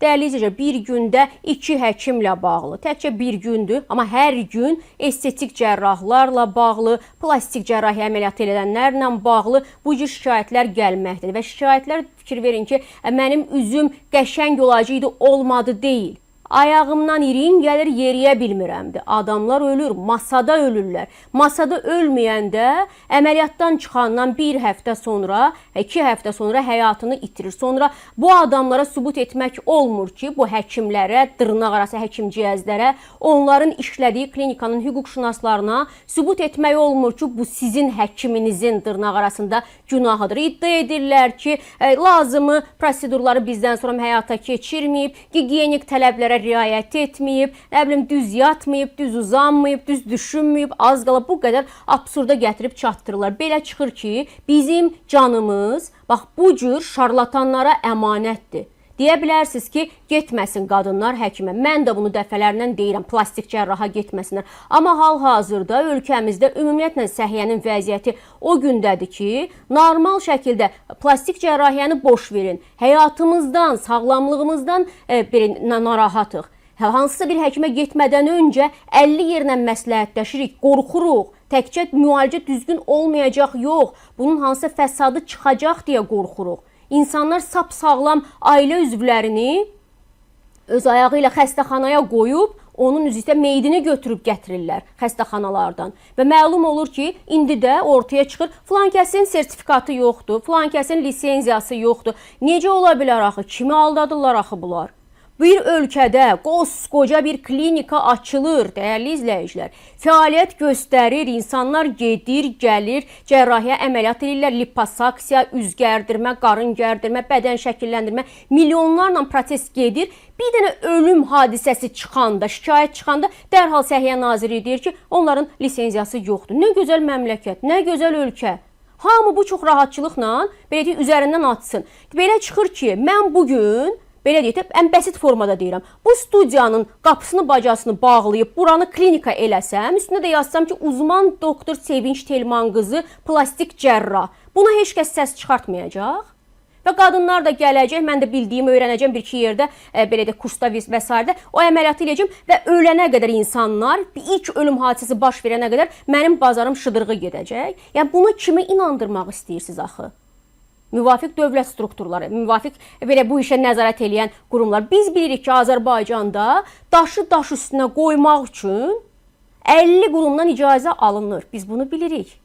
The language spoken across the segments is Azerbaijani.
Dəyərli izləyicilər, bir gündə 2 həkimlə bağlı, təkcə bir gündür, amma hər gün estetik cərrahlarla bağlı, plastik cərrahi əməliyyatı edənlərlə bağlı bu cür şikayətlər gəlməkdədir. Və şikayətlər fikir verin ki, mənim üzüm qəşəng olacaqdı, olmadı deyil. Ayağımdan irin gəlir, yeriyə bilmirəmdir. Adamlar ölür, masada ölürlər. Masada ölməyəndə əməliyyatdan çıxandan 1 həftə sonra, 2 həftə sonra həyatını itirir. Sonra bu adamlara sübut etmək olmur ki, bu həkimlərə, dırnaq arası həkim cihazlərə, onların işlədiyi klinikanın hüquqşünaslarına sübut etmək olmur ki, bu sizin həkiminizin dırnaq arasında günahıdır. İddia edirlər ki, lazımı prosedurları bizdən sonra həyata keçirməyib, gigiyenik tələblərə riayət etməyib, nə bilim, düz yatmayıb, düz uzanmayıb, düz düşünməyib, az qala bu qədər absurda gətirib çatdırırlar. Belə çıxır ki, bizim canımız, bax, bu cür şarlatanlara əmanətdir. Deyə bilərsiniz ki, getməsin qadınlar həkimə. Mən də bunu dəfələrlə deyirəm, plastik cərraha getməsinlər. Amma hal-hazırda ölkəmizdə ümumiyyətlə səhiyyənin vəziyyəti o gündədir ki, normal şəkildə plastik cərrahiyyəni boş verin. Həyatımızdan, sağlamlığımızdan narahatıq. Hansısa bir həkimə getmədən öncə 50 yerlə məsləhətləşirik, qorxuruq. Təkcə müalicə düzgün olmayacaq, yox. Bunun hansısa fəsadı çıxacaq deyə qorxuruq. İnsanlar sap-sağlam ailə üzvlərini öz ayağı ilə xəstəxanaya qoyub, onun üzrə meydini götürüb gətirirlər xəstəxanalardan. Və məlum olur ki, indi də ortaya çıxır, filan kəsin sertifikatı yoxdur, filan kəsin lisenziyası yoxdur. Necə ola bilər axı? Kimi aldadırlar axı bunlar? Bir ölkədə qoskoca bir klinika açılır, dəyərli izləyicilər. Fəaliyyət göstərir, insanlar gedir, gəlir, cərrahiyyə əməliyyat edirlər, liposaksiya, üz gərdirmə, qarın gərdirmə, bədən şəkilləndirmə, milyonlarla proses gedir. Bir dənə ölüm hadisəsi çıxanda, şikayət çıxanda dərhal Səhiyyə Nazirliyi deyir ki, onların lisenziyası yoxdur. Nə gözəl məmləkət, nə gözəl ölkə. Hamı bu çox rahatçılıqla belə deyək, üzərindən atsın. Belə çıxır ki, mən bugün belə deyək də, ən bəsit formada deyirəm. Bu studiyanın qapısını, bacasını bağlayıb, buranı klinika eləsəm, üstünə də yazsam ki, uzman doktor Sevinç Telman qızı plastik cərrah. Buna heç kəs səs çıxartmayacaq. Və qadınlar da gələcək, mən də bildiyimi öyrənəcəm bir-iki yerdə, belə də kursda və s. o əməliyyatı eləyəcəm və ölənə qədər insanlar, ilk ölüm hadisəsi baş verənə qədər mənim bazarım şıdırğı gedəcək. Yəni, bunu kimi inandırmaq istəyirsiniz axı? Müvafiq dövlət strukturları, müvafiq belə bu işə nəzarət edən qurumlar. Biz bilirik ki, Azərbaycanda daşı daş üstünə qoymaq üçün 50 qurumdan icazə alınır. Biz bunu bilirik.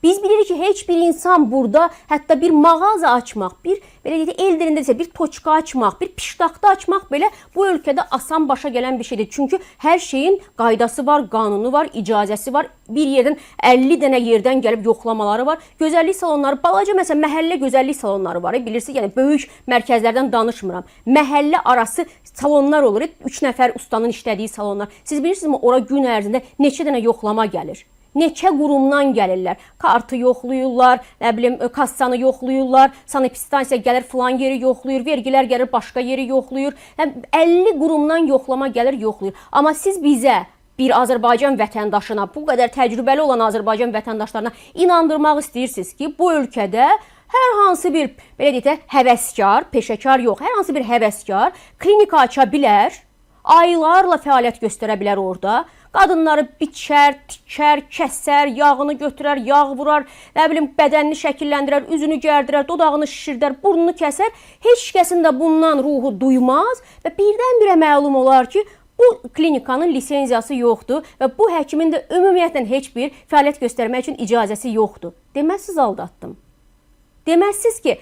Biz bilirik ki, heç bir insan burada hətta bir mağaza açmaq, bir belə deyək, el dilində isə bir toçka açmaq, bir piştaxta açmaq belə bu ölkədə asan başa gələn bir şeydir. Çünki hər şeyin qaydası var, qanunu var, icazəsi var. Bir yerdən 50 dənə yerdən gəlib yoxlamaları var. Gözəllik salonları, balaca məsələn məhəllə gözəllik salonları var. Bilirsiniz, yəni böyük mərkəzlərdən danışmıram. Məhəllə arası salonlar olur. 3 nəfər ustanın işlədiyi salonlar. Siz bilirsinizmi, ora gün ərzində neçə dənə yoxlama gəlir? Neçə qurumdan gəlirlər, kartı yoxluyurlar, nə bilim, kassanı yoxluyurlar, sanepidstansiya gəlir filan yeri yoxluyur, vergilər gəlir başqa yeri yoxluyur. 50 qurumdan yoxlama gəlir, yoxluyur. Amma siz bizə, bir Azərbaycan vətəndaşına, bu qədər təcrübəli olan Azərbaycan vətəndaşlarına inandırmaq istəyirsiniz ki, bu ölkədə hər hansı bir, belə deyək də, həvəskar, peşəkar yox, hər hansı bir həvəskar klinika aça bilər, aylarla fəaliyyət göstərə bilər orada. Qadınları biçər, tikər, kəsər, yağını götürər, yağ vurar, nə bilim, bədənini şəkilləndirər, üzünü gərdirər, dodağını şişirdər, burnunu kəsər. Heç kəsin də bundan ruhu duymaz və birdən-birə məlum olar ki, bu klinikanın lisenziyası yoxdur və bu həkimin də ümumiyyətlə heç bir fəaliyyət göstərmək üçün icazəsi yoxdur. Deməzsiz aldatdım. Deməzsiz ki,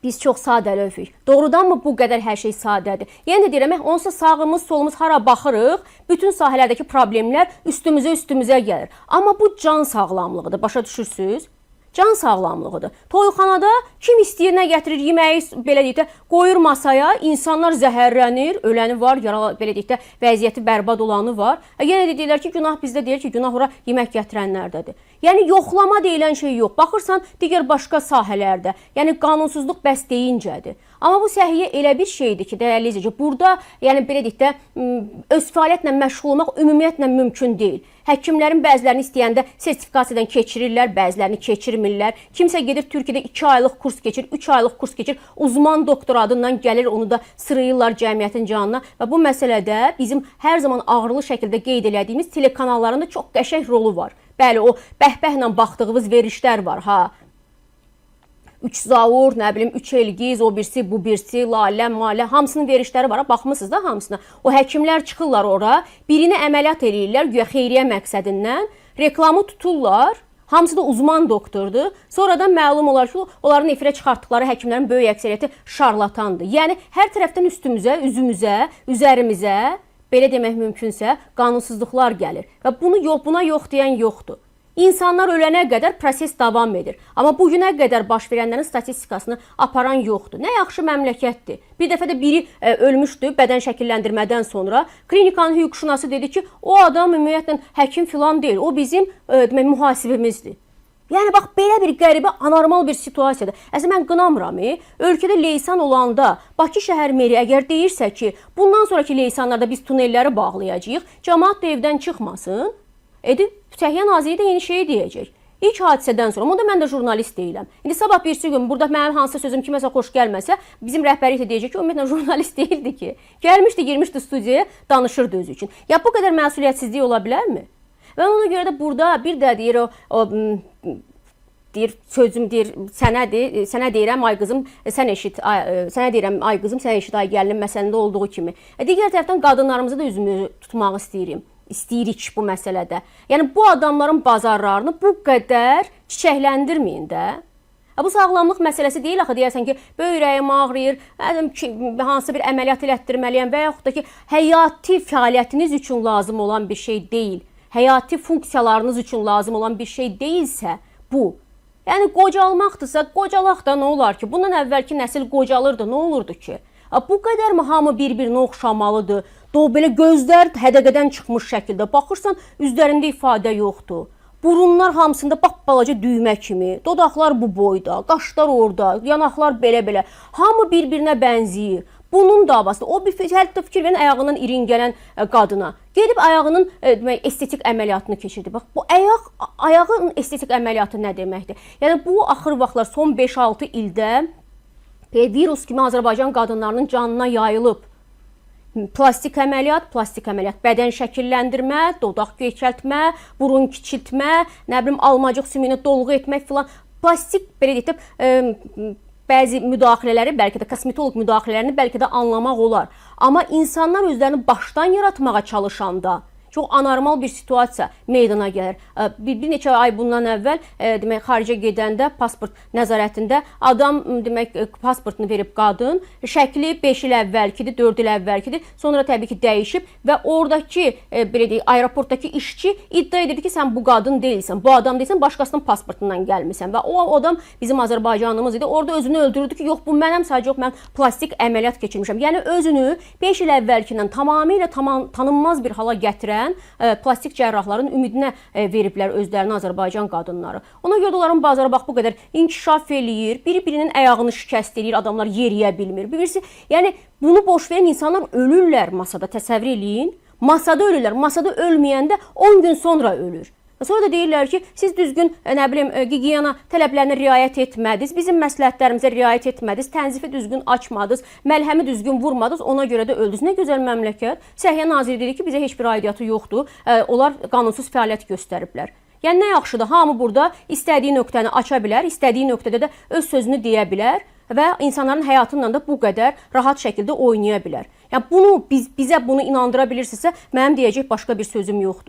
biz çox sadəlövük. Doğrudanmı bu qədər hər şey sadədir? Yəni deyirəm, onsuz sağımız, solumuz hara baxırıq, bütün sahələrdəki problemlər üstümüzə gəlir. Amma bu can sağlamlığıdır, başa düşürsünüz? Can sağlamlığıdır. Toyxanada kim istəyir nə gətirir, yeməyi belə deyək də qoyur masaya, insanlar zəhərlənir, öləni var, belə deyək də vəziyyəti bərbad olanı var. Yenə də deyirlər ki, günah bizdə, deyir ki, günah ora yemək gətirənlərdədir. Yəni yoxlama deyilən şey yox. Baxırsan digər başqa sahələrdə, yəni qanunsuzluq bəs deyincədir. Amma bu səhiyyə elə bir şeydir ki, dəyərli izləyici, burada, yəni belə deyək də, öz fəaliyyətlə məşğul olmaq ümumiyyətlə mümkün deyil. Həkimlərin bəzilərini istəyəndə sertifikasiyadan keçirirlər, bəzilərini keçirmirlər. Kimsə gedir Türkiyədə 2 aylıq kurs keçir, 3 aylıq kurs keçir, uzman doktor adından gəlir, onu da sırayırlar cəmiyyətin canına və bu məsələdə bizim hər zaman ağırlı şəkildə qeyd elədiyimiz telekanalların da çox qəşəng rolu var. Bəli, o bəhbəhlə baxdığımız verilişlər var, ha. 3 Zaur, nə bilim, 3 Elgiz, o birisi, bu birisi, Lalə, Malə, hamısının verişləri var. Baxmısınız da hamısına. O həkimlər çıxırlar ora, birini əməliyyat eləyirlər, güya xeyriyyə məqsədindən, reklamı tuturlar. Hamısı da uzman doktordur. Sonradan məlum olar ki, onların efirə çıxartdıqları həkimlərin böyük əksəriyyəti şarlatandır. Yəni, hər tərəfdən üstümüzə, üzümüzə, üzərimizə, belə demək mümkünsə, qanunsuzluqlar gəlir. Və buna yox deyən yoxdur. İnsanlar ölənə qədər proses davam edir. Amma bugünə qədər baş verənlərin statistikasını aparan yoxdur. Nə yaxşı məmləkətdir. Bir dəfə də biri ölmüşdü bədən şəkilləndirmədən sonra. Klinikanın hüquqşünası dedi ki, o adam ümumiyyətlə həkim filan deyil. O bizim demək, mühasibimizdir. Yəni, bax, belə bir qəribə, anormal bir situasiyadır. Əslində, mən qınamıram. Ölkədə leysan olanda Bakı şəhər meri əgər deyirsə ki, bundan sonraki leysanlarda biz tunelləri bağlayacağıq, cəmaat da evdən çıxmasın, Səhiyyə Naziri də yeni şeyi deyəcək. İlk hadisədən sonra, onda mən də jurnalist deyiləm. İndi sabah birisi gün burada mənim hansısa sözüm kiməsə xoş gəlməsə, bizim rəhbərlik də deyəcək ki, ümumiyyətlə jurnalist deyildi ki. Gəlmişdi, girmişdi studiyaya, danışırdı özü üçün. Ya bu qədər məsuliyyətsizlik ola bilərmi? Və ona görə də burada bir də deyir, sözüm deyir, sənə deyirəm, ay qızım, sən eşit, sənə deyirəm, ay qızım, sən eşit, ay gəlin məsələndə olduğu kimi. Digər tərəfdən qadınlarımızı da üzümü tutmağı istəyirik bu məsələdə. Yəni, bu adamların bazarlarını bu qədər çiçəkləndirməyin də. Bu sağlamlıq məsələsi deyil, axı deyərsən ki, böyrəyim ağrıyır, hansısa bir əməliyyat elətdirməliyəm və yaxud da ki, həyati fəaliyyətiniz üçün lazım olan bir şey deyil, həyati funksiyalarınız üçün lazım olan bir şey deyilsə bu. Yəni, qocalmaqdırsa, qocalaq da nə olar ki? Bundan əvvəlki nəsil qocalırdı, nə olurdu ki? Bu qədər mi hamı bir-birinə oxşamalıdır? Belə gözlər hədəqədən çıxmış şəkildə. Baxırsan, üzlərində ifadə yoxdur. Burunlar hamısında balaca düymə kimi, dodaqlar bu boyda, qaşlar orada, yanaqlar belə-belə. Hamı bir-birinə bənziyir. Bunun davası, o hətta fikir verin ayağından irin gələn qadına. Gedib ayağının estetik əməliyyatını keçirdi. Bax, bu ayağın estetik əməliyyatı nə deməkdir? Yəni, bu axır vaxtlar son 5-6 ildə virus kimi Azərbaycan qadınlarının canına yayılıb. Plastik əməliyyat, bədən şəkilləndirmə, dodaq göykəltmə, burun kiçiltmə, nə bilim, almacıq sümüyünü dolğu etmək filan. Plastik, belə deyib, bəzi müdaxilələri, bəlkə də kosmetolog müdaxilələrini bəlkə də anlamaq olar. Amma insanlar özlərini başdan yaratmağa çalışanda çox anormal bir situasiya meydana gəlir. Bir neçə ay bundan əvvəl demək xaricə gedəndə pasport nəzarətində adam demək pasportunu verib qadın, şəkli 5 il əvvəlkidir, 4 il əvvəlkidir. Sonra təbii ki dəyişib və oradakı belə deyək aeroportdakı işçi iddia edirdi ki, sən bu qadın deyilsən, bu adam deyilsən, başqasının pasportundan gəlmisən və o adam bizim Azərbaycanımız idi. Orada özünü öldürürdü ki, yox bu mənəm, sadəcə yox mən plastik əməliyyat keçirmişəm. Yəni özünü 5 il əvvəlkindən tamamilə tanınmaz bir hala gətirən plastik cərrahların ümidinə veriblər özlərini Azərbaycan qadınları. Ona görə onların bazarı bax bu qədər inkişaf eləyir, biri-birinin ayağını şikəst eləyir, adamlar yeriyə bilmir. Birisi, yəni bunu boş verən insanlar ölürlər masada, təsəvvür eləyin. Masada ölürlər, masada ölməyəndə 10 gün sonra ölür. Sonra da deyirlər ki, siz düzgün, nə bilim, gigiyena tələblərinə riayət etmədiniz, bizim məsləhətlərimizə riayət etmədiniz, tənzifi düzgün açmadınız, məlhəmi düzgün vurmadınız, ona görə də öldünüz. Nə gözəl məmləkət. Səhiyyə Naziri dedi ki, bizə heç bir aidiyyatı yoxdur, onlar qanunsuz fəaliyyət göstəriblər. Yəni, nə yaxşıdır, hamı burada istədiyi nöqtəni aça bilər, istədiyi nöqtədə də öz sözünü deyə bilər və insanların həyatından da bu qədər rahat şəkildə oynaya bilər. Yəni, bizə bunu inandıra bilirsinizsə, mənim deyəcək başqa bir sözüm yoxdur.